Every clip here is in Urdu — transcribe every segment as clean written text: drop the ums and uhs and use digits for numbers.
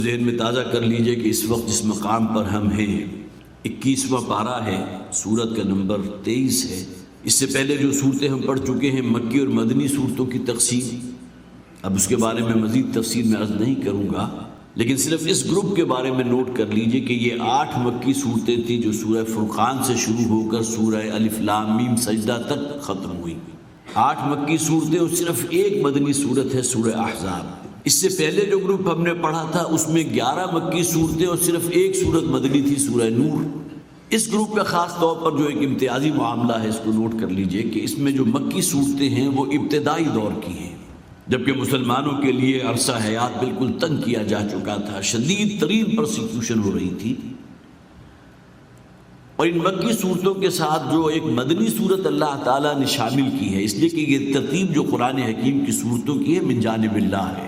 ذہن میں تازہ کر لیجئے کہ اس وقت جس مقام پر ہم ہیں 21واں پارہ ہے، سورت کا نمبر 23 ہے۔ اس سے پہلے جو صورتیں ہم پڑھ چکے ہیں مکی اور مدنی صورتوں کی تقسیم، اب اس کے بارے میں مزید تفصیل میں عرض نہیں کروں گا، لیکن صرف اس گروپ کے بارے میں نوٹ کر لیجئے کہ یہ 8 مکی صورتیں تھیں جو سورہ فرقان سے شروع ہو کر سورہ الف لام میم سجدہ تک ختم ہوئی۔ 8 مکی صورتیں اور صرف ایک مدنی صورت ہے سورہ احزاب۔ اس سے پہلے جو گروپ ہم نے پڑھا تھا اس میں 11 مکی صورتیں اور صرف ایک صورت مدنی تھی سورہ نور۔ اس گروپ کا خاص طور پر جو ایک امتیازی معاملہ ہے اس کو نوٹ کر لیجئے کہ اس میں جو مکی صورتیں ہیں وہ ابتدائی دور کی ہیں، جبکہ مسلمانوں کے لیے عرصہ حیات بالکل تنگ کیا جا چکا تھا، شدید ترین پرسیکیوشن ہو رہی تھی، اور ان مکی صورتوں کے ساتھ جو ایک مدنی صورت اللہ تعالیٰ نے شامل کی ہے، اس لیے کہ یہ ترتیب جو قرآن حکیم کی صورتوں کی ہے من جانب اللہ ہے۔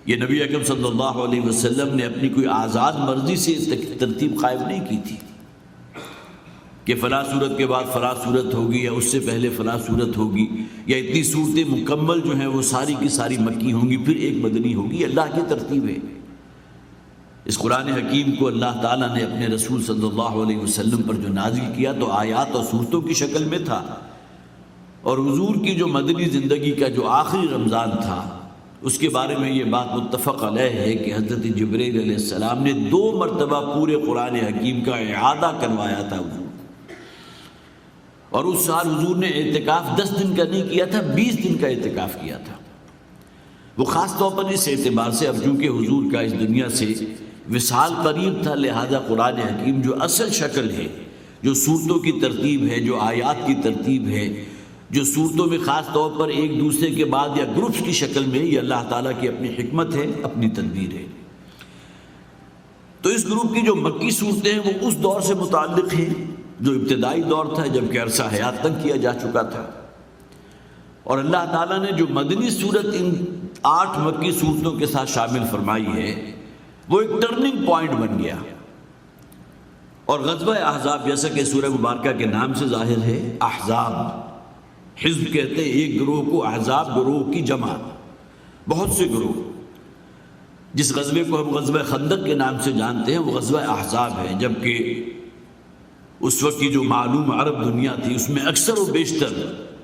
یہ نبی اکرم صلی اللہ علیہ وسلم نے اپنی کوئی آزاد مرضی سے ترتیب قائم نہیں کی تھی کہ فلاں صورت کے بعد فلاں صورت ہوگی یا اس سے پہلے فلاں صورت ہوگی، یا اتنی صورتیں مکمل جو ہیں وہ ساری کی ساری مکی ہوں گی پھر ایک مدنی ہوگی۔ یہ اللہ کی ترتیب ہے۔ اس قرآن حکیم کو اللہ تعالیٰ نے اپنے رسول صلی اللہ علیہ وسلم پر جو نازل کیا تو آیات اور صورتوں کی شکل میں تھا، اور حضور کی جو مدنی زندگی کا جو آخری رمضان تھا اس کے بارے میں یہ بات متفق علیہ ہے کہ حضرت جبرائیل علیہ السلام نے 2 مرتبہ پورے قرآن حکیم کا اعادہ کروایا تھا حضور، اور اس سال حضور نے اعتکاف 10 دن کا نہیں کیا تھا، 20 دن کا اعتکاف کیا تھا۔ وہ خاص طور پر اس اعتبار سے اب چونکہ حضور کا اس دنیا سے وصال قریب تھا، لہذا قرآن حکیم جو اصل شکل ہے، جو صورتوں کی ترتیب ہے، جو آیات کی ترتیب ہے، جو صورتوں میں خاص طور پر ایک دوسرے کے بعد یا گروپس کی شکل میں، یہ اللہ تعالیٰ کی اپنی حکمت ہے، اپنی تدبیر ہے۔ تو اس گروپ کی جو مکی صورتیں ہیں وہ اس دور سے متعلق ہیں جو ابتدائی دور تھا، جبکہ عرصہ حیات تنگ کیا جا چکا تھا، اور اللہ تعالیٰ نے جو مدنی صورت ان 8 مکی صورتوں کے ساتھ شامل فرمائی ہے وہ ایک ٹرننگ پوائنٹ بن گیا۔ اور غزوہ احزاب، جیسا کہ سورہ مبارکہ کے نام سے ظاہر ہے، احزاب حزب کہتے ہیں ایک گروہ کو، احزاب گروہ کی جمع، بہت سے گروہ۔ جس غزوے کو ہم غزوہ خندق کے نام سے جانتے ہیں وہ غزوہ احزاب ہے، جبکہ اس وقت کی جو معلوم عرب دنیا تھی اس میں اکثر و بیشتر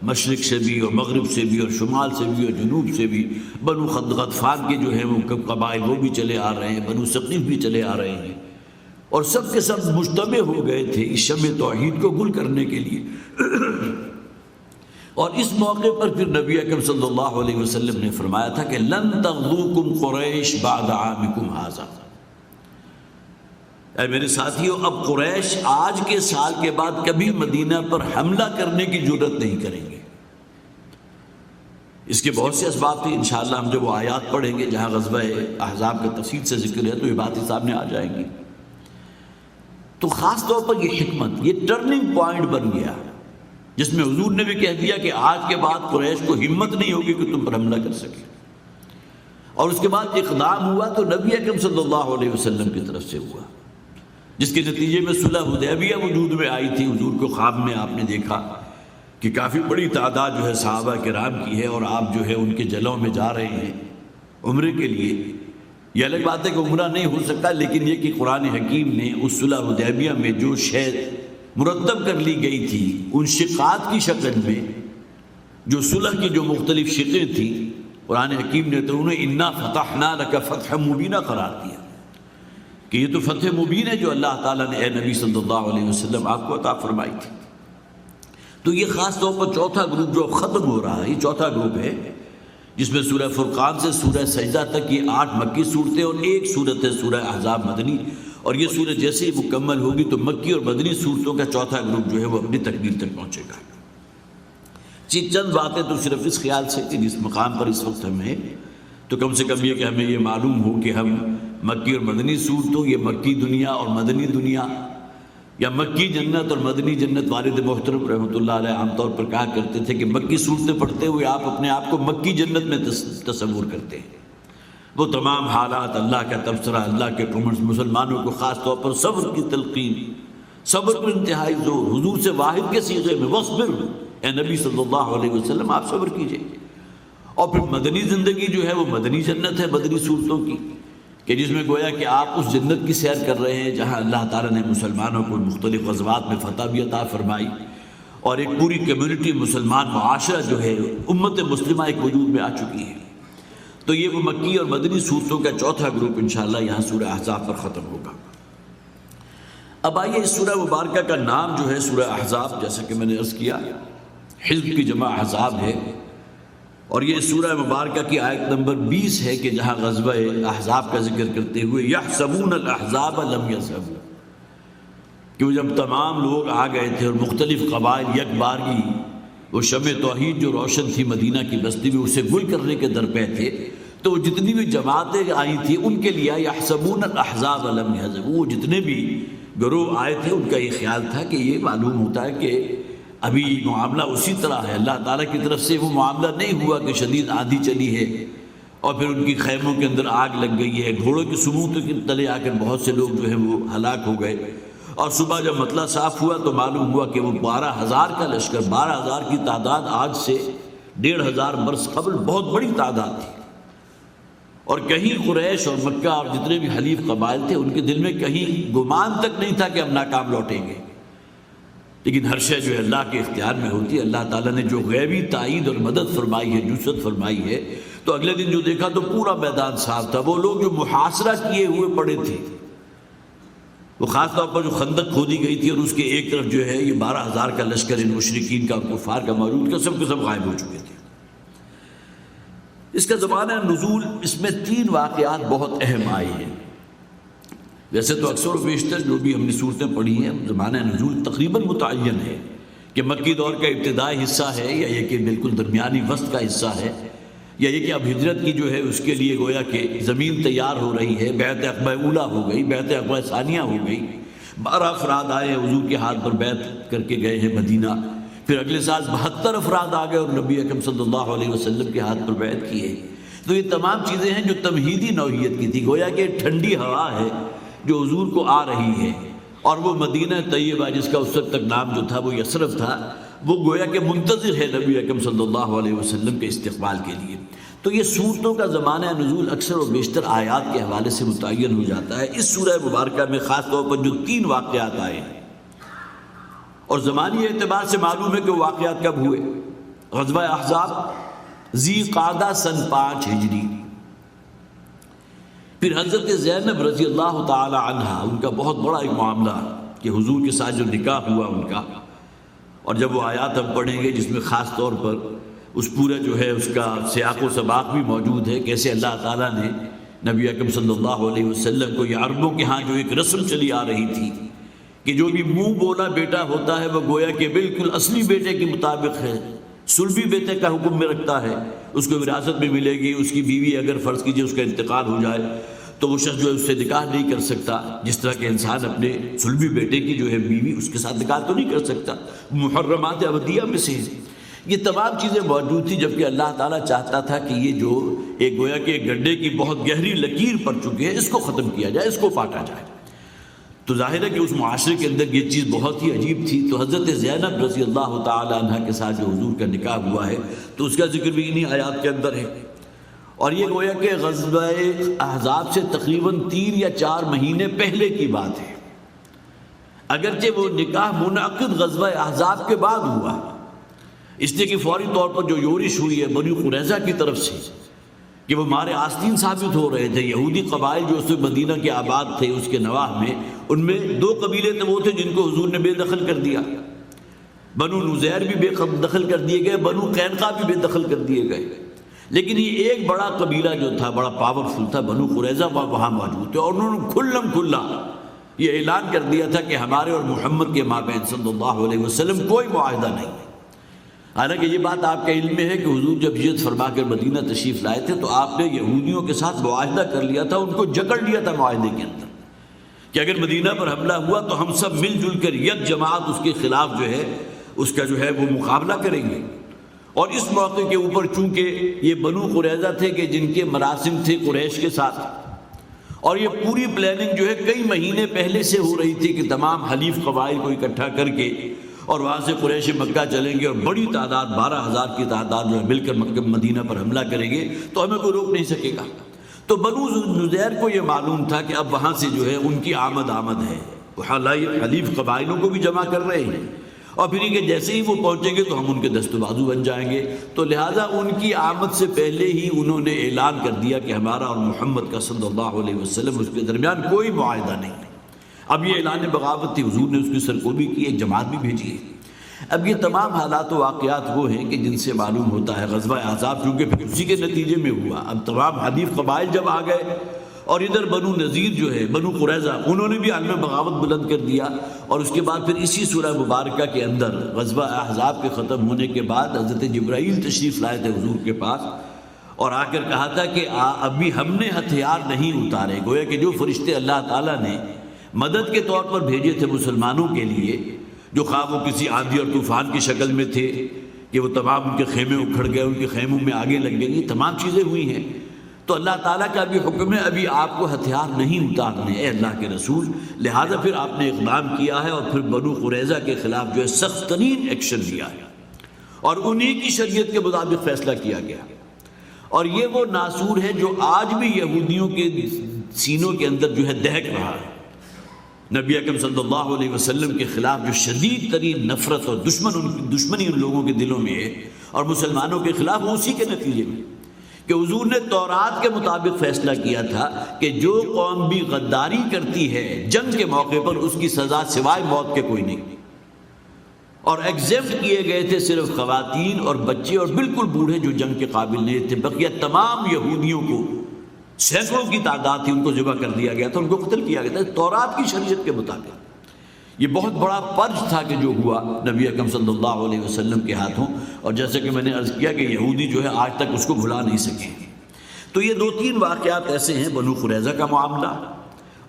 مشرق سے بھی اور مغرب سے بھی اور شمال سے بھی اور جنوب سے بھی بنو غطفان کے جو ہیں وہ قبائل وہ بھی چلے آ رہے ہیں، بنو ثقیف بھی چلے آ رہے ہیں، اور سب کے سب مجتمع ہو گئے تھے اس شمع توحید کو گل کرنے کے لیے۔ اور اس موقع پر پھر نبی اکرم صلی اللہ علیہ وسلم نے فرمایا تھا کہ لن تغزوکم قریش بعد عامکم ھذا، اے میرے ساتھیو اب قریش آج کے سال کے بعد کبھی مدینہ پر حملہ کرنے کی جرأت نہیں کریں گے۔ اس کے بہت سے اسباب تھے، انشاءاللہ ہم جب وہ آیات پڑھیں گے جہاں غزوہ احزاب کا تفصیل سے ذکر ہے تو یہ باتیں سامنے آ جائیں گی۔ تو خاص طور پر یہ حکمت، یہ ٹرننگ پوائنٹ بن گیا جس میں حضور نے بھی کہہ دیا کہ آج کے بعد قریش کو ہمت نہیں ہوگی کہ تم پر حملہ کر سکے، اور اس کے بعد اقدام ہوا تو نبی اکرم صلی اللہ علیہ وسلم کی طرف سے ہوا، جس کے نتیجے میں صلح حدیبیہ وجود میں آئی تھی۔ حضور کو خواب میں آپ نے دیکھا کہ کافی بڑی تعداد جو ہے صحابہ کرام کی ہے، اور آپ جو ہے ان کے جلوں میں جا رہے ہیں عمرے کے لیے۔ یہ الگ بات ہے کہ عمرہ نہیں ہو سکتا، لیکن یہ کہ قرآن حکیم نے اس صلح حدیبیہ میں جو شے مرتب کر لی گئی تھی ان شقات کی شکل میں، جو صلح کی جو مختلف شقیں تھیں، قرآن حکیم نے تو انہیں انا فتحنا لک فتحا مبینا قرار دیا کہ یہ تو فتح مبین ہے جو اللہ تعالیٰ نے اے نبی صلی اللہ علیہ وسلم آپ کو عطا فرمائی تھی۔ تو یہ خاص طور پر چوتھا گروپ جو ختم ہو رہا ہے، یہ چوتھا گروپ ہے جس میں سورہ فرقان سے سورہ سجدہ تک یہ 8 مکی صورتیں اور ایک صورت ہے سورہ احزاب مدنی، اور یہ سورت جیسے ہی مکمل ہوگی تو مکی اور مدنی صورتوں کا چوتھا گروپ جو ہے وہ اپنی تکمیل تک پہنچے گا۔ چند باتیں تو صرف اس خیال سے کہ جس مقام پر اس وقت ہم ہیں تو کم سے کم یہ کہ ہمیں یہ معلوم ہو کہ ہم مکی اور مدنی صورتوں، یہ مکی دنیا اور مدنی دنیا، یا مکی جنت اور مدنی جنت، والد محترم رحمۃ اللہ علیہ عام طور پر کہا کرتے تھے کہ مکی صورتیں پڑھتے ہوئے آپ اپنے آپ کو مکی جنت میں تصور کرتے ہیں۔ وہ تمام حالات، اللہ کا تبصرہ، اللہ کے کمنٹس، مسلمانوں کو خاص طور پر صبر کی تلقین، صبر پر انتہائی زور، حضور سے واحد کے صیغے میں وصبر، اے نبی صلی اللہ علیہ وسلم آپ صبر کیجئے۔ اور پھر مدنی زندگی جو ہے وہ مدنی جنت ہے مدنی صورتوں کی، کہ جس میں گویا کہ آپ اس جنت کی سیر کر رہے ہیں جہاں اللہ تعالیٰ نے مسلمانوں کو مختلف غزوات میں فتح بھی عطا فرمائی، اور ایک پوری کمیونٹی مسلمان معاشرہ جو ہے امت مسلمہ ایک وجود میں آ چکی ہے۔ تو یہ وہ مکی اور مدنی صورتوں کا چوتھا گروپ انشاءاللہ یہاں سورہ احزاب پر ختم ہوگا۔ اب آئیے اس سورہ مبارکہ کا نام جو ہے سورہ احزاب، جیسا کہ میں نے عرض کیا حزب کی جمع احزاب ہے، اور یہ سورہ مبارکہ کی آیت نمبر 20 ہے کہ جہاں غزوہ احزاب کا ذکر کرتے ہوئے یحسبون الاحزاب لم یذهبوا، کہ وہ جب تمام لوگ آ گئے تھے اور مختلف قبائل یک بارگی وہ شمع توحید جو روشن تھی مدینہ کی بستی میں اسے گل کرنے کے درپے تھے، تو وہ جتنی بھی جماعتیں آئی تھیں ان کے لیے یحسبون الاحزاب لم یذهبوا، وہ جتنے بھی گروہ آئے تھے ان کا یہ خیال تھا کہ یہ معلوم ہوتا ہے کہ ابھی معاملہ اسی طرح ہے، اللہ تعالیٰ کی طرف سے وہ معاملہ نہیں ہوا کہ شدید آندھی چلی ہے اور پھر ان کی خیموں کے اندر آگ لگ گئی ہے، گھوڑوں کے سموں کے تلے آ کر بہت سے لوگ جو ہیں وہ ہلاک ہو گئے، اور صبح جب مطلع صاف ہوا تو معلوم ہوا کہ وہ 12,000 کا لشکر، 12,000 کی تعداد آج سے 1,500 برس قبل بہت بڑی تعداد تھی، اور کہیں قریش اور مکہ اور جتنے بھی حلیف قبائل تھے ان کے دل میں کہیں گمان تک نہیں تھا کہ ہم ناکام لوٹیں گے، لیکن ہر شے جو ہے اللہ کے اختیار میں ہوتی ہے۔ اللہ تعالیٰ نے جو غیبی تائید اور مدد فرمائی ہے، نصرت فرمائی ہے، تو اگلے دن جو دیکھا تو پورا میدان صاف تھا۔ وہ لوگ جو محاصرہ کیے ہوئے پڑے تھے، وہ خاص طور پر جو خندق کھودی گئی تھی اور اس کے ایک طرف جو ہے یہ 12,000 کا لشکر ان مشرکین کا اور کفار کا موجود کا سب کے سب غائب ہو چکے تھے۔ اس کا زمانہ نزول، اس میں 3 واقعات بہت اہم آئے ہیں۔ ویسے تو اکثر و بیشتر جو بھی ہم نے صورتیں پڑھی ہیں زمانہ نزول تقریباً متعین ہے کہ مکی دور کا ابتدائی حصہ ہے، یا یہ کہ بالکل درمیانی وسط کا حصہ ہے، یا یہ کہ اب ہجرت کی جو ہے اس کے لیے گویا کہ زمین تیار ہو رہی ہے، بیعت عقبہ اولیٰ ہو گئی، بیعت عقبہ ثانیہ ہو گئی، 12 افراد آئے حضور کے ہاتھ پر بیعت کر کے گئے ہیں مدینہ، پھر اگلے سال 72 افراد آ گئے اور نبی اکرم صلی اللہ علیہ وسلم کے ہاتھ پر بیعت کی ہے۔ تو یہ تمام چیزیں ہیں جو تمہیدی نوعیت کی تھی، گویا کہ ٹھنڈی ہوا ہے جو حضور کو آ رہی ہے، اور وہ مدینہ طیبہ جس کا اس وقت تک نام جو تھا وہ یثرب تھا، وہ گویا کہ منتظر ہے نبی اکرم صلی اللہ علیہ وسلم کے استقبال کے لیے۔ تو یہ صورتوں کا زمانہ نزول اکثر و بیشتر آیات کے حوالے سے متعین ہو جاتا ہے۔ اس سورہ مبارکہ میں خاص طور پر جو 3 واقعات آئے ہیں، اور زمانی اعتبار سے معلوم ہے کہ وہ واقعات کب ہوئے۔ غزوہ احزاب ذی قعدہ سن 5 ہجری، پھر حضرت زینب رضی اللہ تعالی عنہ، ان کا بہت بڑا ایک معاملہ کہ حضور کے ساتھ جو نکاح ہوا ان کا، اور جب وہ آیات ہم پڑھیں گے جس میں خاص طور پر اس پورے جو ہے اس کا سیاق و سباق بھی موجود ہے، کیسے اللہ تعالیٰ نے نبی اکرم صلی اللہ علیہ وسلم کو، یہ عربوں کے ہاں جو ایک رسم چلی آ رہی تھی کہ جو بھی منہ بولا بیٹا ہوتا ہے وہ گویا کہ بالکل اصلی بیٹے کے مطابق ہے، سلبی بیٹے کا حکم میں رکھتا ہے، اس کو وراثت میں ملے گی، اس کی بیوی اگر فرض کیجئے اس کا انتقال ہو جائے تو وہ شخص جو ہے اس سے نکاح نہیں کر سکتا، جس طرح کہ انسان اپنے سلبی بیٹے کی جو ہے بیوی اس کے ساتھ نکاح تو نہیں کر سکتا، محرمات ابدیہ میں سے یہ تمام چیزیں موجود تھیں، جبکہ اللہ تعالیٰ چاہتا تھا کہ یہ جو ایک گویا کہ ایک گڈھے کی بہت گہری لکیر پڑ چکی ہے اس کو ختم کیا جائے، اس کو کاٹا جائے۔ تو ظاہر ہے کہ اس معاشرے کے اندر یہ چیز بہت ہی عجیب تھی۔ تو حضرت زینب رضی اللہ تعالی عنہ کے ساتھ جو حضور کا نکاح ہوا ہے تو اس کا ذکر بھی انہی آیات کے اندر ہے، اور یہ گویا کہ غزوہ احزاب سے تقریباً 3 یا 4 مہینے پہلے کی بات ہے، اگرچہ وہ نکاح منعقد غزوہ احزاب کے بعد ہوا، اس لیے کہ فوری طور پر جو یورش ہوئی ہے بنی قریظہ کی طرف سے کہ وہ مارے آستین ثابت ہو رہے تھے، یہودی قبائل جو اس مدینہ کے آباد تھے اس کے نواح میں، ان میں 2 قبیلے تو وہ تھے جن کو حضور نے بے دخل کر دیا، بنو نزیر بھی بے دخل کر دیے گئے، بنو قینقاع بھی بے دخل کر دیے گئے، لیکن یہ ایک بڑا قبیلہ جو تھا بڑا پاورفل تھا بنو قریظہ وہاں موجود تھے، اور انہوں نے کھلم کھلا یہ اعلان کر دیا تھا کہ ہمارے اور محمد کے مابین صلی اللہ علیہ وسلم کوئی معاہدہ نہیں ہے۔ حالانکہ یہ بات آپ کے علم میں ہے کہ حضور جب ہجرت فرما کر مدینہ تشریف لائے تھے تو آپ نے یہودیوں کے ساتھ معاہدہ کر لیا تھا، ان کو جکڑ لیا تھا معاہدے کے اندر کہ اگر مدینہ پر حملہ ہوا تو ہم سب مل جل کر یک جماعت اس کے خلاف جو ہے اس کا جو ہے وہ مقابلہ کریں گے۔ اور اس موقع کے اوپر چونکہ یہ بنو قریظہ تھے کہ جن کے مراسم تھے قریش کے ساتھ، اور یہ پوری پلاننگ جو ہے کئی مہینے پہلے سے ہو رہی تھی کہ تمام حلیف قبائل کو اکٹھا کر کے اور وہاں سے قریش مکہ چلیں گے اور بڑی تعداد 12,000 کی تعداد جو ہے مل کر مکہ مدینہ پر حملہ کریں گے تو ہمیں کوئی روک نہیں سکے گا۔ تو بنو نذیر کو یہ معلوم تھا کہ اب وہاں سے جو ہے ان کی آمد ہے، وہ حلیف قبائلوں کو بھی جمع کر رہے ہیں، اور پھر کہ جیسے ہی وہ پہنچیں گے تو ہم ان کے دست و بازو بن جائیں گے، تو لہٰذا ان کی آمد سے پہلے ہی انہوں نے اعلان کر دیا کہ ہمارا اور محمد کا صلی اللہ علیہ وسلم اس کے درمیان کوئی معاہدہ نہیں ہے۔ اب یہ اعلان بغاوت تھی، حضور نے اس کی سرکوبی کی، ایک جماعت بھی بھیجی ہے۔ اب یہ تمام حالات و واقعات وہ ہیں کہ جن سے معلوم ہوتا ہے غزوہ احزاب چونکہ پھر اسی کے نتیجے میں ہوا۔ اب تمام حلیف قبائل جب آ گئے اور ادھر بنو نذیر جو ہے، بنو قریظہ، انہوں نے بھی عالم بغاوت بلند کر دیا، اور اس کے بعد پھر اسی سورہ مبارکہ کے اندر غزوہ احزاب کے ختم ہونے کے بعد حضرت جبرائیل تشریف لائے تھے حضور کے پاس، اور آ کر کہا تھا کہ ابھی ہم نے ہتھیار نہیں اتارے، گویا کہ جو فرشتے اللہ تعالیٰ نے مدد کے طور پر بھیجے تھے مسلمانوں کے لیے، جو خواہ وہ کسی آندھی اور طوفان کی شکل میں تھے کہ وہ تمام ان کے خیمے اکھڑ گئے، ان کے خیموں میں آگے لگ گئی، یہ تمام چیزیں ہوئی ہیں، تو اللہ تعالیٰ کا بھی حکم ہے ابھی آپ کو ہتھیار نہیں اتارنے اے اللہ کے رسول، لہٰذا پھر آپ نے اقدام کیا ہے، اور پھر بنو قریظہ کے خلاف جو ہے سخت ترین ایکشن لیا ہے، اور انہی کی شریعت کے مطابق فیصلہ کیا گیا۔ اور یہ وہ ناسور ہے جو آج بھی یہودیوں کے سینوں کے اندر جو ہے دہک رہا ہے۔ نبی اکرم صلی اللہ علیہ وسلم کے خلاف جو شدید ترین نفرت اور دشمنی ان لوگوں کے دلوں میں ہے، اور مسلمانوں کے خلاف اسی کے نتیجے میں کہ حضور نے تورات کے مطابق فیصلہ کیا تھا کہ جو قوم بھی غداری کرتی ہے جنگ کے موقع پر اس کی سزا سوائے موت کے کوئی نہیں، اور ایگزیمپٹ کیے گئے تھے صرف خواتین اور بچے اور بالکل بوڑھے جو جنگ کے قابل نہیں تھے، بقیہ تمام یہودیوں کو سینکڑوں کی تعداد تھی، ان کو ذبح کر دیا گیا تھا، ان کو قتل کیا گیا تھا تورات کی شریعت کے مطابق۔ یہ بہت بڑا پرچ تھا کہ جو ہوا نبی اکرم صلی اللہ علیہ وسلم کے ہاتھوں، اور جیسے کہ میں نے عرض کیا کہ یہودی جو ہے آج تک اس کو بھلا نہیں سکے۔ تو یہ دو تین واقعات ایسے ہیں، بنو قریظہ کا معاملہ،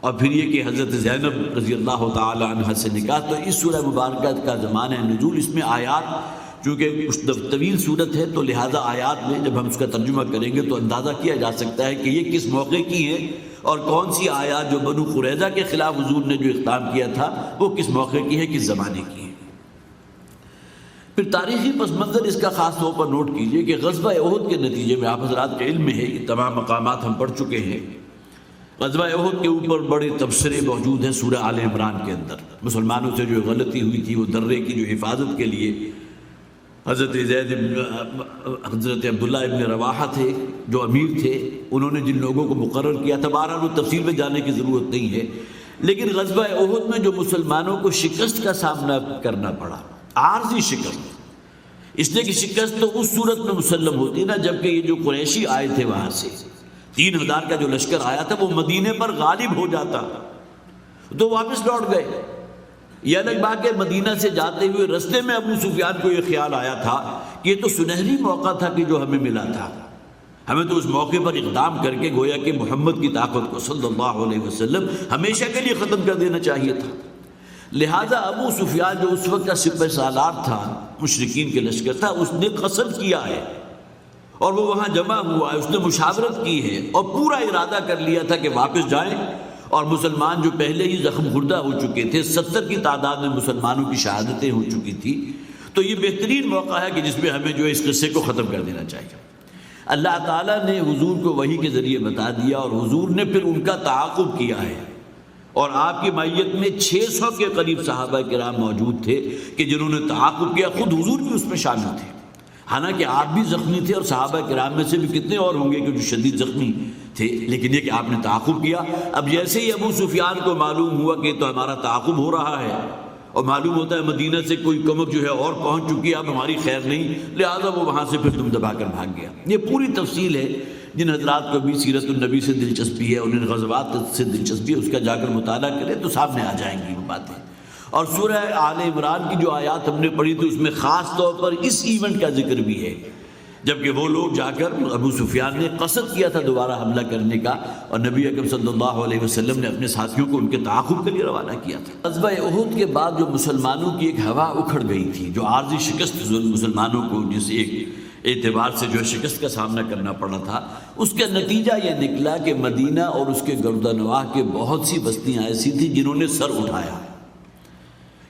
اور پھر یہ کہ حضرت زینب رضی اللہ تعالی عنہ سے نکاح۔ تو اس سورہ مبارکہ کا زمانہ نزول، اس میں آیات چونکہ طویل صورت ہے تو لہٰذا آیات میں جب ہم اس کا ترجمہ کریں گے تو اندازہ کیا جا سکتا ہے کہ یہ کس موقع کی ہے، اور کون سی آیات جو بنو قریظہ کے خلاف حضور نے جو اقدام کیا تھا وہ کس موقع کی ہے، کس زمانے کی ہے۔ پھر تاریخی پس منظر اس کا خاص طور پر نوٹ کیجئے کہ غزوہ احد کے نتیجے میں آپ حضرات کے علم میں ہے، یہ تمام مقامات ہم پڑھ چکے ہیں۔ غزوہ احد کے اوپر بڑے تبصرے موجود ہیں سورہ آل عمران کے اندر۔ مسلمانوں سے جو غلطی ہوئی تھی، وہ درے کی جو حفاظت کے لیے حضرت عبداللہ ابن رواحہ تھے جو امیر تھے، انہوں نے جن لوگوں کو مقرر کیا تھا، بہرحال وہ تفصیل میں جانے کی ضرورت نہیں ہے، لیکن غزوہ احد میں جو مسلمانوں کو شکست کا سامنا کرنا پڑا، عارضی شکست، اس لیے کہ شکست تو اس صورت میں مسلم ہوتی نا جبکہ یہ جو قریشی آئے تھے وہاں سے 3000 کا جو لشکر آیا تھا وہ مدینے پر غالب ہو جاتا تو واپس لوٹ گئے۔ یہ الگ بات کہ مدینہ سے جاتے ہوئے رستے میں ابو سفیان کو یہ خیال آیا تھا کہ یہ تو سنہری موقع تھا کہ جو ہمیں ملا تھا، ہمیں تو اس موقع پر اقدام کر کے گویا کہ محمد کی طاقت کو صلی اللہ علیہ وسلم ہمیشہ کے لیے ختم کر دینا چاہیے تھا۔ لہٰذا ابو سفیان جو اس وقت کا سپہ سالار تھا، مشرکین کے لشکر تھا، اس نے قصد کیا ہے اور وہ وہاں جمع ہوا ہے، اس نے مشاورت کی ہے اور پورا ارادہ کر لیا تھا کہ واپس جائیں، اور مسلمان جو پہلے ہی زخم خوردہ ہو چکے تھے، 70 کی تعداد میں مسلمانوں کی شہادتیں ہو چکی تھی، تو یہ بہترین موقع ہے کہ جس میں ہمیں جو ہے اس قصے کو ختم کر دینا چاہیے۔ اللہ تعالیٰ نے حضور کو وحی کے ذریعے بتا دیا، اور حضور نے پھر ان کا تعاقب کیا ہے، اور آپ کی مائیت میں 600 کے قریب صحابہ کرام موجود تھے کہ جنہوں نے تعاقب کیا، خود حضور بھی اس میں شامل تھے، حالانکہ آپ بھی زخمی تھے اور صحابہ کرام میں سے بھی کتنے اور ہوں گے کہ جو شدید زخمی تھے، لیکن یہ کہ آپ نے تعاقب کیا۔ اب جیسے ہی ابو سفیان کو معلوم ہوا کہ تو ہمارا تعاقب ہو رہا ہے اور معلوم ہوتا ہے مدینہ سے کوئی کمک جو ہے اور پہنچ چکی ہے، اب ہماری خیر نہیں، لہٰذا وہ وہاں سے پھر دم دبا کر بھاگ گیا۔ یہ پوری تفصیل ہے، جن حضرات کو بھی سیرت النبی سے دلچسپی ہے، انہیں غزوات سے دلچسپی ہے، اس کا جا کر مطالعہ کرے تو سامنے آ جائیں گی وہ باتیں۔ اور سورہ آل عمران کی جو آیات ہم نے پڑھی تھی اس میں خاص طور پر اس ایونٹ کا ذکر بھی ہے، جبکہ وہ لوگ جا کر ابو سفیان نے قصد کیا تھا دوبارہ حملہ کرنے کا، اور نبی اکرم صلی اللہ علیہ وسلم نے اپنے ساتھیوں کو ان کے تعاقب کے لیے روانہ کیا تھا۔ غزوہ احد کے بعد جو مسلمانوں کی ایک ہوا اکھڑ گئی تھی، جو عارضی شکست مسلمانوں کو جس ایک اعتبار سے جو شکست کا سامنا کرنا پڑا تھا، اس کا نتیجہ یہ نکلا کہ مدینہ اور اس کے گرد و نواح کے بہت سی بستیاں ایسی تھیں جنہوں نے سر اٹھایا۔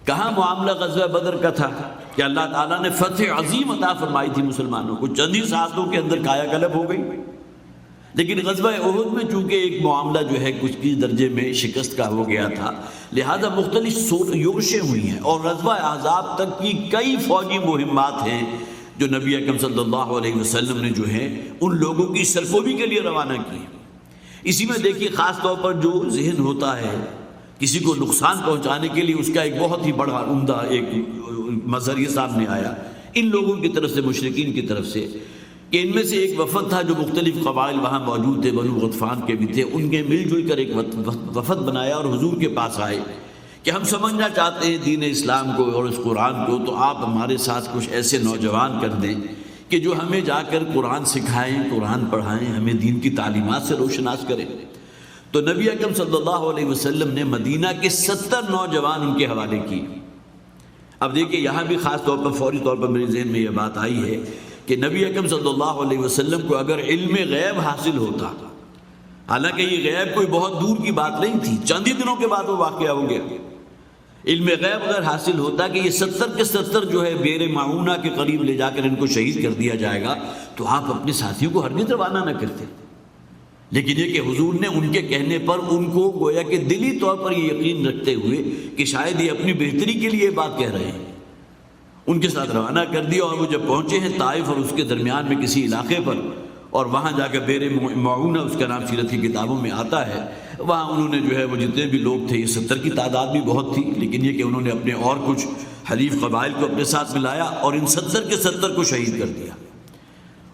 کہاں معاملہ غزوہ بدر کا تھا کہ اللہ تعالیٰ نے فتح عظیم عطا فرمائی تھی مسلمانوں کو، چند ہی ساعتوں کے اندر کایا کلپ ہو گئی، لیکن غزوہ احد میں چونکہ ایک معاملہ جو ہے کچھ کی درجے میں شکست کا ہو گیا تھا، لہذا مختلف یورشیں ہوئی ہیں، اور غزوہ احزاب تک کی کئی فوجی مہمات ہیں جو نبی اکرم صلی اللہ علیہ وسلم نے جو ہے ان لوگوں کی سرکوبی کے لیے روانہ کی۔ اسی میں دیکھیے خاص طور پر جو ذہن ہوتا ہے کسی کو نقصان پہنچانے کے لیے، اس کا ایک بہت ہی بڑا عمدہ ایک مظہر یہ سامنے آیا ان لوگوں کی طرف سے، مشرکین کی طرف سے، کہ ان میں سے ایک وفد تھا جو مختلف قبائل وہاں موجود تھے، بنو غطفان کے بھی تھے، ان کے مل جل کر ایک وفد بنایا اور حضور کے پاس آئے کہ ہم سمجھنا چاہتے ہیں دین اسلام کو اور اس قرآن کو، تو آپ ہمارے ساتھ کچھ ایسے نوجوان کر دیں کہ جو ہمیں جا کر قرآن سکھائیں، قرآن پڑھائیں، ہمیں دین کی تعلیمات سے روشناس کریں۔ تو نبی اکرم صلی اللہ علیہ وسلم نے مدینہ کے 70 نوجوان ان کے حوالے کیے۔ اب دیکھیں یہاں بھی خاص طور پر فوری طور پر میرے ذہن میں یہ بات آئی ہے کہ نبی اکرم صلی اللہ علیہ وسلم کو اگر علم غیب حاصل ہوتا، حالانکہ یہ غیب کوئی بہت دور کی بات نہیں تھی، چند ہی دنوں کے بعد وہ واقعہ ہو گیا، علم غیب اگر حاصل ہوتا کہ یہ 70 کے 70 جو ہے بیر معونہ کے قریب لے جا کر ان کو شہید کر دیا جائے گا، تو آپ اپنے ساتھیوں کو ہرگز روانہ نہ کرتے۔ لیکن یہ کہ حضور نے ان کے کہنے پر ان کو گویا کہ دلی طور پر یہ یقین رکھتے ہوئے کہ شاید یہ اپنی بہتری کے لیے یہ بات کہہ رہے ہیں، ان کے ساتھ روانہ کر دیا، اور وہ جب پہنچے ہیں طائف اور اس کے درمیان میں کسی علاقے پر، اور وہاں جا کر بیر معونہ اس کا نام سیرت کی کتابوں میں آتا ہے، وہاں انہوں نے جو ہے وہ جتنے بھی لوگ تھے، یہ 70 کی تعداد بھی بہت تھی، لیکن یہ کہ انہوں نے اپنے اور کچھ حلیف قبائل کو اپنے ساتھ ملایا اور ان 70 کے 70 کو شہید کر دیا۔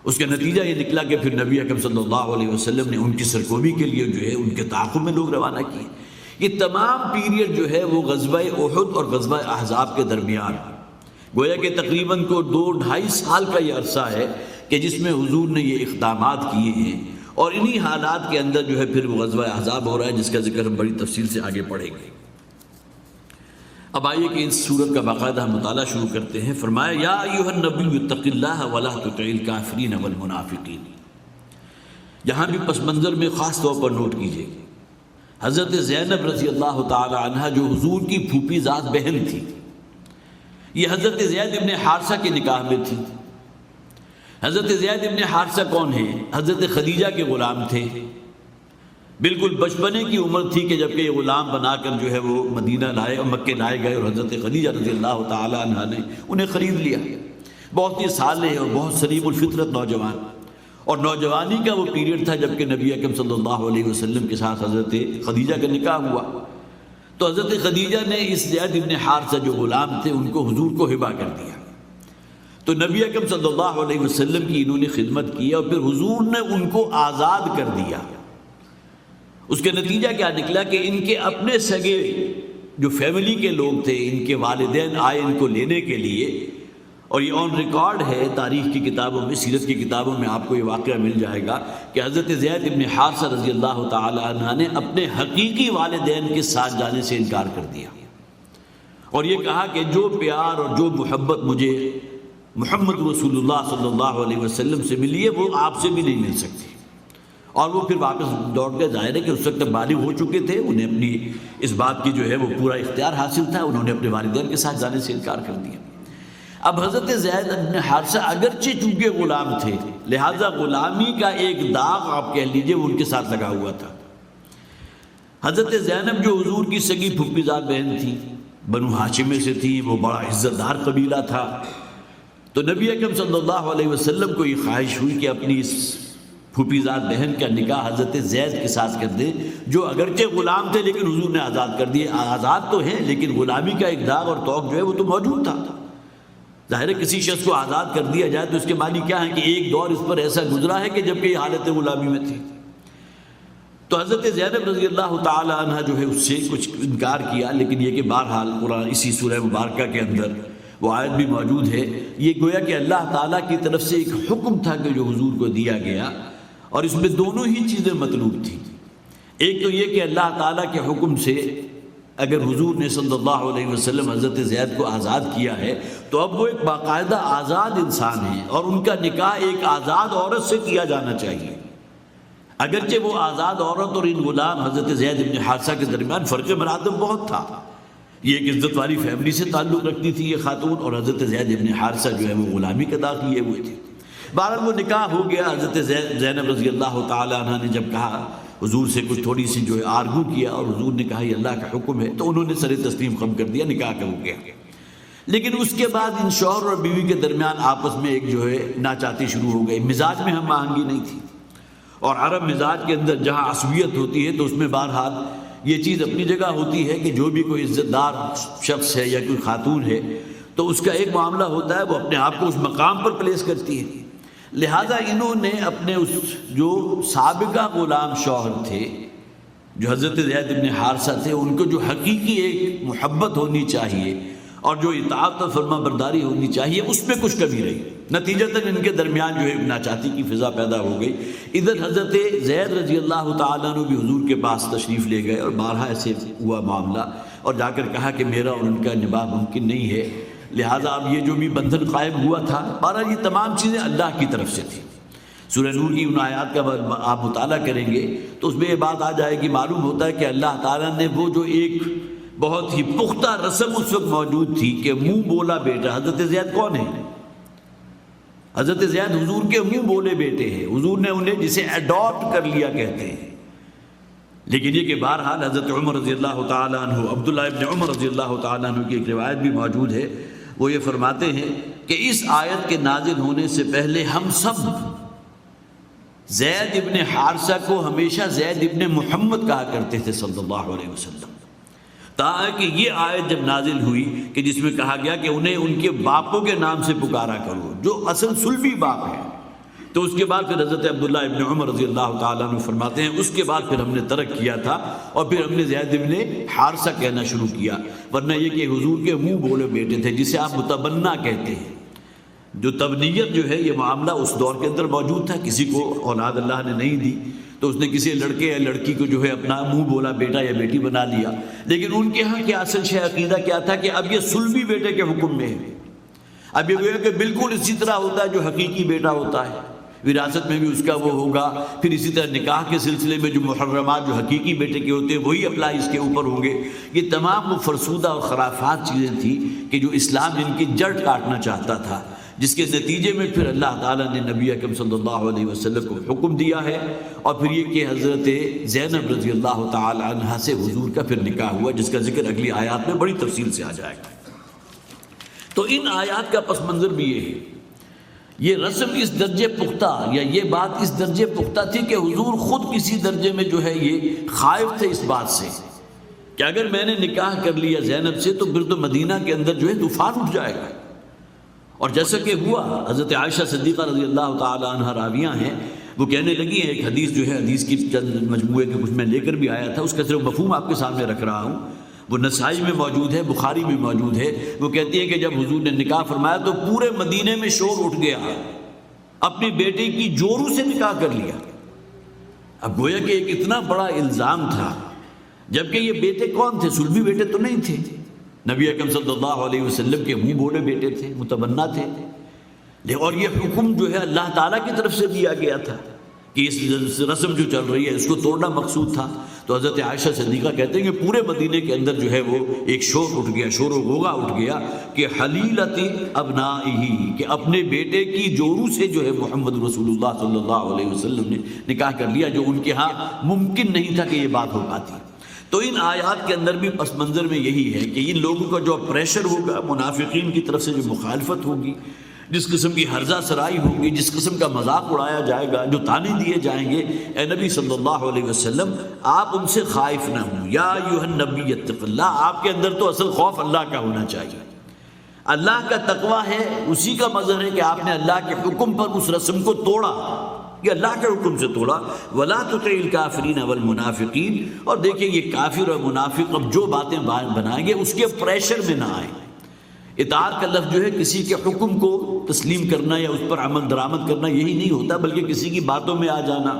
اس کا نتیجہ یہ نکلا کہ پھر نبی اکرم صلی اللہ علیہ وسلم نے ان کی سرکوبی کے لیے جو ہے ان کے تعاقب میں لوگ روانہ کیے۔ یہ تمام پیریڈ جو ہے وہ غزوہ احد اور غزوہ احزاب کے درمیان، گویا کہ تقریباً کو 2-2.5 سال کا یہ عرصہ ہے کہ جس میں حضور نے یہ اقدامات کیے ہیں، اور انہی حالات کے اندر جو ہے پھر وہ غزوہ احزاب ہو رہا ہے، جس کا ذکر ہم بڑی تفصیل سے آگے پڑھیں گے۔ اب آئیے کہ اس سورت کا باقاعدہ ہم مطالعہ شروع کرتے ہیں۔ فرمایا یا ایھا النبی اتق اللہ ولا تطع الکافرین والمنافقین۔ یہاں بھی پس منظر میں خاص طور پر نوٹ کیجیے، حضرت زینب رضی اللہ تعالی عنہا جو حضور کی پھوپھی ذات بہن تھی، یہ حضرت زید ابن حارثہ کے نکاح میں تھی۔ حضرت زید ابن حارثہ کون ہیں؟ حضرت خدیجہ کے غلام تھے، بالکل بچپنے کی عمر تھی کہ جب کہ یہ غلام بنا کر جو ہے وہ مدینہ لائے اور مکے لائے گئے، اور حضرت خدیجہ رضی اللہ تعالی عنہا نے انہیں خرید لیا۔ بہت ہی صالح اور بہت سلیم الفطرت نوجوان، اور نوجوانی کا وہ پیریڈ تھا جب کہ نبی اکرم صلی اللہ علیہ وسلم کے ساتھ حضرت خدیجہ کا نکاح ہوا۔ تو حضرت خدیجہ نے اس زید ابن حارثہ جو غلام تھے ان کو حضور کو ہبہ کر دیا۔ تو نبی اکرم صلی اللہ علیہ وسلم کی انہوں نے خدمت کی، اور پھر حضور نے ان کو آزاد کر دیا۔ اس کا نتیجہ کیا نکلا کہ ان کے اپنے سگے جو فیملی کے لوگ تھے، ان کے والدین آئے ان کو لینے کے لیے، اور یہ آن ریکارڈ ہے تاریخ کی کتابوں میں، سیرت کی کتابوں میں آپ کو یہ واقعہ مل جائے گا کہ حضرت زید ابن حارثہ رضی اللہ تعالی عنہ نے اپنے حقیقی والدین کے ساتھ جانے سے انکار کر دیا، اور یہ کہا کہ جو پیار اور جو محبت مجھے محمد رسول اللہ صلی اللہ علیہ وسلم سے ملی ہے وہ آپ سے بھی نہیں مل سکتی۔ اور وہ پھر واپس دوڑ کے، ظاہر ہے کہ اس وقت بالغ ہو چکے تھے، انہیں اپنی اس بات کی جو ہے وہ پورا اختیار حاصل تھا، انہوں نے اپنے والدین کے ساتھ جانے سے انکار کر دیا۔ اب حضرت زید بن حارثہ اگرچہ چونکہ غلام تھے، لہذا غلامی کا ایک داغ آپ کہہ لیجئے وہ ان کے ساتھ لگا ہوا تھا۔ حضرت زینب جو حضور کی سگی پھوپھی زاد بہن تھی، بنو ہاشم سے تھی، وہ بڑا عزت دار قبیلہ تھا، تو نبی اکرم صلی اللہ علیہ وسلم کو یہ خواہش ہوئی کہ اپنی اس پھوپھی زاد بہن کا نکاح حضرت زید کے ساتھ کر دے، جو اگرچہ غلام تھے لیکن حضور نے آزاد کر دیے۔ آزاد تو ہیں لیکن غلامی کا ایک داغ اور توق جو ہے وہ تو موجود تھا۔ ظاہر ہے کسی شخص کو آزاد کر دیا جائے تو اس کے معنی کیا ہے کہ ایک دور اس پر ایسا گزرا ہے کہ جب کہ یہ حالت غلامی میں تھی۔ تو حضرت زینب رضی اللہ تعالی عنہ جو ہے اس سے کچھ انکار کیا، لیکن یہ کہ بہرحال قرآن اسی سورہ مبارکہ کے اندر وہ آیت بھی موجود ہے، یہ گویا کہ اللہ تعالیٰ کی طرف سے ایک حکم تھا کہ جو حضور کو دیا گیا، اور اس میں دونوں ہی چیزیں مطلوب تھیں۔ ایک تو یہ کہ اللہ تعالیٰ کے حکم سے اگر حضور نے صلی اللہ علیہ وسلم حضرت زید کو آزاد کیا ہے تو اب وہ ایک باقاعدہ آزاد انسان ہیں، اور ان کا نکاح ایک آزاد عورت سے کیا جانا چاہیے۔ اگرچہ وہ آزاد عورت اور ان غلام حضرت زید بن حارثہ کے درمیان فرق مراتب بہت تھا، یہ ایک عزت والی فیملی سے تعلق رکھتی تھی یہ خاتون، اور حضرت زید بن حارثہ جو ہے وہ غلامی کا داغ لیے ہوئے تھے، بہرحال وہ نکاح ہو گیا. حضرت زینب رضی اللہ تعالی عنہ نے جب کہا حضور سے کچھ تھوڑی سی جو ہے آرگو کیا اور حضور نے کہا یہ اللہ کا حکم ہے تو انہوں نے سر تسلیم خم کر دیا, نکاح ہو گیا. لیکن اس کے بعد ان شوہر اور بیوی کے درمیان آپس میں ایک جو ہے ناچاتی شروع ہو گئی. مزاج میں ہم آہنگی نہیں تھی, اور عرب مزاج کے اندر جہاں عصبیت ہوتی ہے تو اس میں بہرحال یہ چیز اپنی جگہ ہوتی ہے کہ جو بھی کوئی عزت دار شخص ہے یا کوئی خاتون ہے تو اس کا ایک معاملہ ہوتا ہے, وہ اپنے آپ کو اس مقام پر پلیس کرتی ہے. لہٰذا انہوں نے اپنے اس جو سابقہ غلام شوہر تھے جو حضرت زید بن حارثہ تھے, ان کو جو حقیقی ایک محبت ہونی چاہیے اور جو اطاعت و فرما برداری ہونی چاہیے اس میں کچھ کمی رہی. نتیجتاً ان کے درمیان جو ہے ناچاتی کی فضا پیدا ہو گئی. ادھر حضرت زید رضی اللہ تعالیٰ عنہ بھی حضور کے پاس تشریف لے گئے اور بارہا ایسے ہوا معاملہ, اور جا کر کہا کہ میرا اور ان کا نباہ ممکن نہیں ہے, لہٰذا اب یہ جو بھی بندھن قائم ہوا تھا, بہرحال یہ تمام چیزیں اللہ کی طرف سے تھی. سورہ نور کی ان آیات کا آپ مطالعہ کریں گے تو اس میں یہ بات آ جائے گی, معلوم ہوتا ہے کہ اللہ تعالیٰ نے وہ جو ایک بہت ہی پختہ رسم اس وقت موجود تھی کہ منہ بولا بیٹا. حضرت زید کون ہے؟ حضرت زید حضور کے منہ بولے بیٹے ہیں. حضور نے انہیں جسے اڈاپٹ کر لیا کہتے ہیں. لیکن یہ کہ بہرحال حضرت عمر رضی اللہ تعالیٰ عنہ, عبداللہ ابن عمر رضی اللہ تعالیٰ عنہ کی ایک روایت بھی موجود ہے, وہ یہ فرماتے ہیں کہ اس آیت کے نازل ہونے سے پہلے ہم سب زید ابن حارثہ کو ہمیشہ زید ابن محمد کہا کرتے تھے صلی اللہ علیہ وسلم, تاکہ یہ آیت جب نازل ہوئی کہ جس میں کہا گیا کہ انہیں ان کے باپوں کے نام سے پکارا کرو جو اصل سلبی باپ ہیں. تو اس کے بعد پھر حضرت عبداللہ ابن عمر رضی اللہ تعالیٰ عنہ فرماتے ہیں اس کے بعد پھر ہم نے ترک کیا تھا اور پھر ہم نے زید ابن حارثہ کہنا شروع کیا, ورنہ یہ کہ حضور کے منہ بولے بیٹے تھے جسے آپ متبنہ کہتے ہیں. جو تبنیت جو ہے یہ معاملہ اس دور کے اندر موجود تھا, کسی کو اولاد اللہ نے نہیں دی تو اس نے کسی لڑکے یا لڑکی کو جو ہے اپنا منہ بولا بیٹا یا بیٹی بنا لیا. لیکن ان کے ہاں کیا اصل شے عقیدہ کیا تھا کہ اب یہ سلبی بیٹے کے حکم میں ہے. اب یہ کہ بالکل اسی طرح ہوتا ہے جو حقیقی بیٹا ہوتا ہے, وراثت میں بھی اس کا وہ ہوگا. پھر اسی طرح نکاح کے سلسلے میں جو محرمات جو حقیقی بیٹے کے ہوتے ہیں وہی اپلائی اس کے اوپر ہوں گے. یہ تمام وہ فرسودہ اور خرافات چیزیں تھیں کہ جو اسلام جن کی جڑ کاٹنا چاہتا تھا, جس کے نتیجے میں پھر اللہ تعالیٰ نے نبی اکرم صلی اللہ علیہ وسلم کو حکم دیا ہے. اور پھر یہ کہ حضرت زینب رضی اللہ تعالی عنہ سے حضور کا پھر نکاح ہوا, جس کا ذکر اگلی آیات میں بڑی تفصیل سے آ جائے گا. تو ان آیات کا پس منظر بھی یہ ہے, یہ رسم اس درجے پختہ یا یہ بات اس درجے پختہ تھی کہ حضور خود کسی درجے میں جو ہے یہ خائف تھے اس بات سے کہ اگر میں نے نکاح کر لیا زینب سے تو پھر تو مدینہ کے اندر جو ہے طوفان اٹھ جائے گا. اور جیسا کہ ہوا, حضرت عائشہ صدیقہ رضی اللہ تعالی عنہ راویہ ہیں, وہ کہنے لگی ہیں ایک حدیث جو ہے حدیث کی چند مجموعے کے کچھ میں لے کر بھی آیا تھا, اس کا صرف مفہوم آپ کے سامنے رکھ رہا ہوں, وہ نسائی میں موجود ہے, بخاری میں موجود ہے. وہ کہتی ہے کہ جب حضور نے نکاح فرمایا تو پورے مدینے میں شور اٹھ گیا, اپنی بیٹے کی جورو سے نکاح کر لیا. اب گویا کہ ایک اتنا بڑا الزام تھا, جبکہ یہ بیٹے کون تھے؟ سلبی بیٹے تو نہیں تھے, نبی اکرم صلی اللہ علیہ وسلم کے منہ بولے بیٹے تھے, متبنہ تھے. اور یہ حکم جو ہے اللہ تعالیٰ کی طرف سے دیا گیا تھا کہ اس رسم جو چل رہی ہے اس کو توڑنا مقصود تھا. تو حضرت عائشہ صدیقہ کہتے ہیں کہ پورے مدینے کے اندر جو ہے وہ ایک شور اٹھ گیا, شور و غوغا اٹھ گیا کہ حلیلت ابنائہی, کہ اپنے بیٹے کی جورو سے جو ہے محمد رسول اللہ صلی اللہ علیہ وسلم نے نکاح کر لیا, جو ان کے ہاں ممکن نہیں تھا کہ یہ بات ہو پاتی. تو ان آیات کے اندر بھی پس منظر میں یہی ہے کہ ان لوگوں کا جو پریشر ہوگا, منافقین کی طرف سے جو مخالفت ہوگی, جس قسم کی ہرزہ سرائی ہوگی, جس قسم کا مذاق اڑایا جائے گا, جو طعنے دیے جائیں گے, اے نبی صلی اللہ علیہ وسلم آپ ان سے خائف نہ ہوں. یا ایھا النبی اتق اللہ, آپ کے اندر تو اصل خوف اللہ کا ہونا چاہیے. اللہ کا تقویٰ ہے, اسی کا مظہر ہے کہ آپ نے اللہ کے حکم پر اس رسم کو توڑا, یہ اللہ کے حکم سے توڑا. ولا تطع الکافرین والمنافقین, اور دیکھیں یہ کافر اور منافق اب جو باتیں بنائیں گے اس کے پریشر میں نہ آئیں. اطاعت کا لفظ جو ہے کسی کے حکم کو تسلیم کرنا یا اس پر عمل درآمد کرنا یہی نہیں ہوتا, بلکہ کسی کی باتوں میں آ جانا,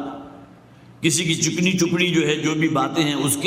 کسی کی چکنی چپڑی جو ہے جو بھی باتیں ہیں اس کے